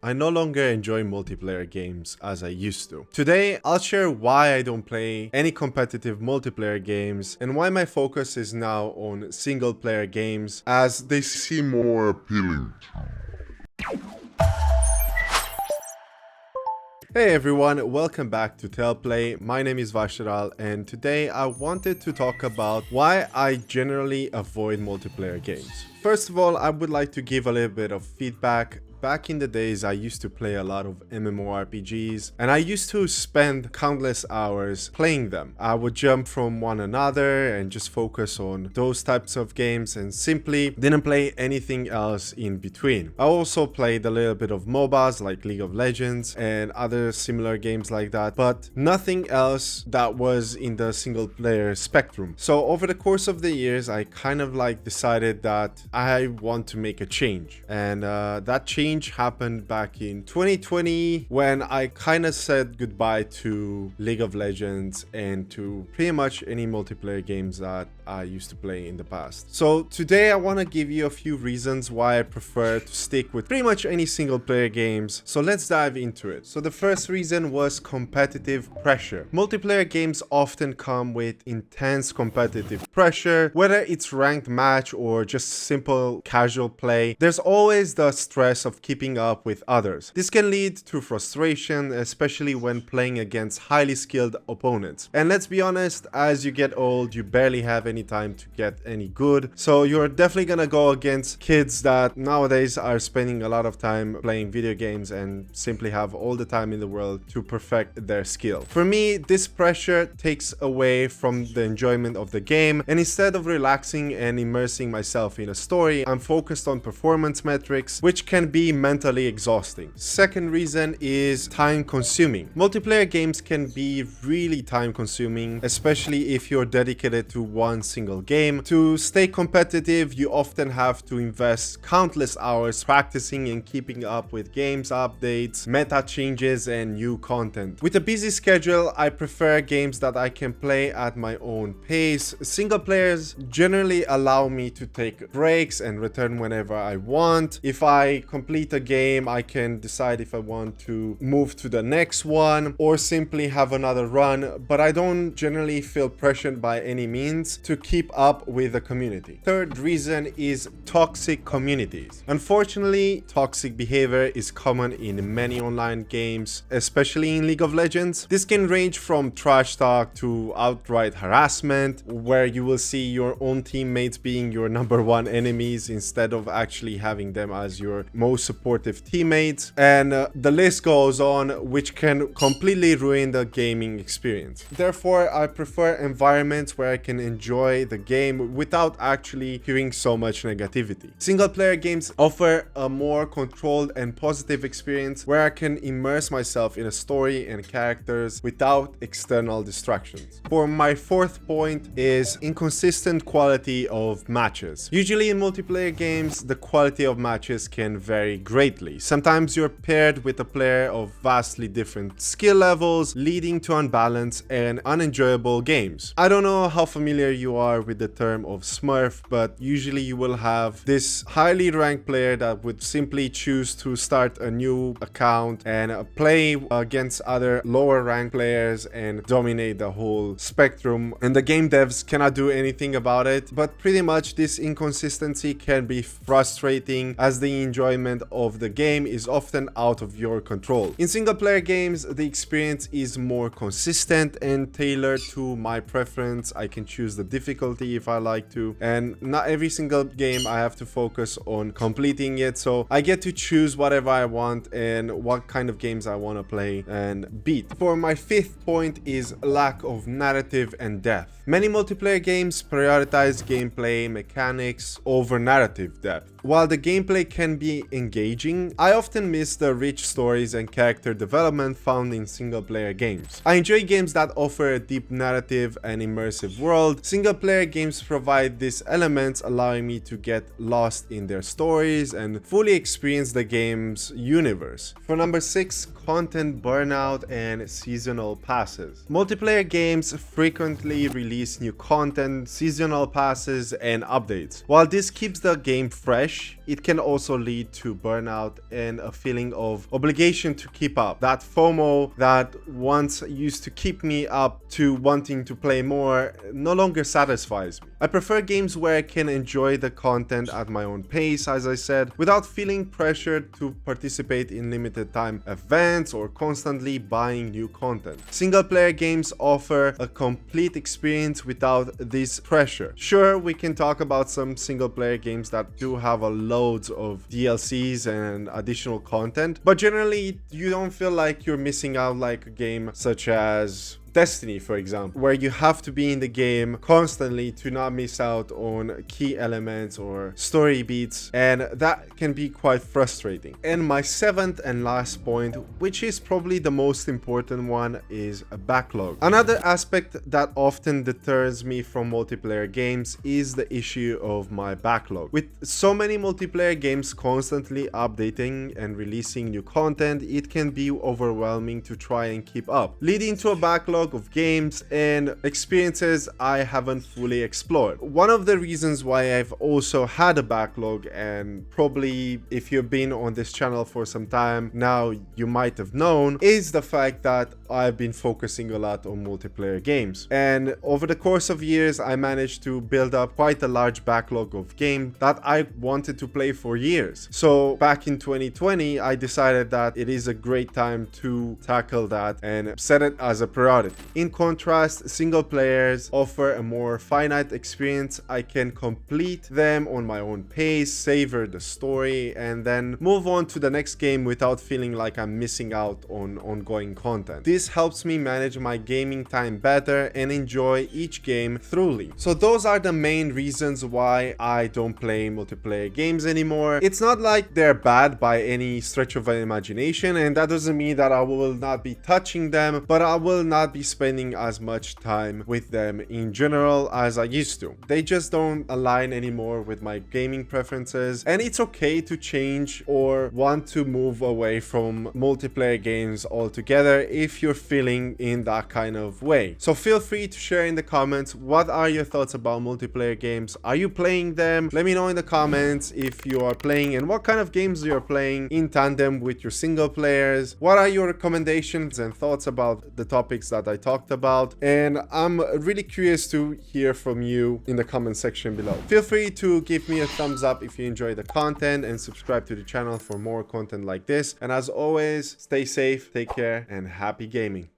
I no longer enjoy multiplayer games as I used to. Today, I'll share why I don't play any competitive multiplayer games and why my focus is now on single player games as they seem more appealing. Hey everyone, welcome back to Telplay. My name is Vasharal and today I wanted to talk about why I generally avoid multiplayer games. First of all, I would like to give a little bit of feedback. Back in the days, I used to play a lot of MMORPGs and I used to spend countless hours playing them. I would jump from one another and just focus on those types of games and simply didn't play anything else in between. I also played a little bit of MOBAs like League of Legends and other similar games like that, but nothing else that was in the single player spectrum. So over the course of the years, I kind of decided that I want to make a change, and that change happened back in 2020 when I kind of said goodbye to League of Legends and to pretty much any multiplayer games that I used to play in the past. So today I want to give you a few reasons why I prefer to stick with pretty much any single player games. So let's dive into it. So the first reason was competitive pressure. Multiplayer games often come with intense competitive pressure, whether it's ranked match or just simple casual play. There's always the stress of keeping up with others. This can lead to frustration, especially when playing against highly skilled opponents. And let's be honest, as you get old, you barely have any time to get any good. So you're definitely gonna go against kids that nowadays are spending a lot of time playing video games and simply have all the time in the world to perfect their skill. For me, this pressure takes away from the enjoyment of the game, and instead of relaxing and immersing myself in a story, I'm focused on performance metrics, which can be mentally exhausting. Second reason is time consuming. Multiplayer games can be really time consuming, especially if you're dedicated to one single game. To stay competitive, you often have to invest countless hours practicing and keeping up with games updates, meta changes, and new content. With a busy schedule, I prefer games that I can play at my own pace. Single players generally allow me to take breaks and return whenever I want. If I complete a game, I can decide if I want to move to the next one or simply have another run, but I don't generally feel pressured by any means to keep up with the community. Third reason is toxic communities. Unfortunately, toxic behavior is common in many online games, especially in League of Legends. This can range from trash talk to outright harassment, where you will see your own teammates being your number one enemies instead of actually having them as your most supportive teammates, and the list goes on, which can completely ruin the gaming experience. Therefore, I prefer environments where I can enjoy the game without actually hearing so much negativity. Single player games offer a more controlled and positive experience where I can immerse myself in a story and characters without external distractions. For my fourth point is inconsistent quality of matches. Usually in multiplayer games, the quality of matches can vary greatly. Sometimes you're paired with a player of vastly different skill levels, leading to unbalanced and unenjoyable games. I don't know how familiar you are with the term of smurf, but usually you will have this highly ranked player that would simply choose to start a new account and play against other lower ranked players and dominate the whole spectrum, and the game devs cannot do anything about it. But pretty much this inconsistency can be frustrating, as the enjoyment of the game is often out of your control. In single player games, the experience is more consistent and tailored to my preference. I can choose the difficulty if I like to, and not every single game I have to focus on completing it, so I get to choose whatever I want and what kind of games I want to play and beat. For my fifth point is lack of narrative and depth. Many multiplayer games prioritize gameplay mechanics over narrative depth. While the gameplay can be engaging, I often miss the rich stories and character development found in single-player games. I enjoy games that offer a deep narrative and immersive world. Single Single player games provide these elements, allowing me to get lost in their stories and fully experience the game's universe. For number 6, content burnout and seasonal passes. Multiplayer games frequently release new content, seasonal passes, and updates. While this keeps the game fresh, it can also lead to burnout and a feeling of obligation to keep up. That FOMO that once used to keep me up to wanting to play more no longer satisfies me. I prefer games where I can enjoy the content at my own pace, as I said, without feeling pressured to participate in limited time events or constantly buying new content. Single player games offer a complete experience without this pressure. Sure, we can talk about some single player games that do have a loads of DLCs and additional content, but generally you don't feel like you're missing out like a game such as Destiny, for example, where you have to be in the game constantly to not miss out on key elements or story beats, and that can be quite frustrating. And my 7th and last point, which is probably the most important one, is a backlog. Another aspect that often deters me from multiplayer games is the issue of my backlog. With so many multiplayer games constantly updating and releasing new content, it can be overwhelming to try and keep up, leading to a backlog of games and experiences I haven't fully explored. One of the reasons why I've also had a backlog, and probably if you've been on this channel for some time now you might have known, is the fact that I've been focusing a lot on multiplayer games. And over the course of years I managed to build up quite a large backlog of games that I wanted to play for years. So back in 2020 I decided that it is a great time to tackle that and set it as a priority. In contrast, single players offer a more finite experience. I can complete them on my own pace, savor the story, and then move on to the next game without feeling like I'm missing out on ongoing content. This helps me manage my gaming time better and enjoy each game thoroughly. So those are the main reasons why I don't play multiplayer games anymore. It's not like they're bad by any stretch of the imagination, and that doesn't mean that I will not be touching them, but I will not be spending as much time with them in general as I used to. They just don't align anymore with my gaming preferences, and it's okay to change or want to move away from multiplayer games altogether if you're feeling in that kind of way. So feel free to share in the comments, what are your thoughts about multiplayer games? Are you playing them? Let me know in the comments if you are playing and what kind of games you're playing in tandem with your single players. What are your recommendations and thoughts about the topics that I talked about? And I'm really curious to hear from you in the comment section below. Feel free to give me a thumbs up if you enjoy the content and subscribe to the channel for more content like this. And as always, stay safe, take care, and happy gaming.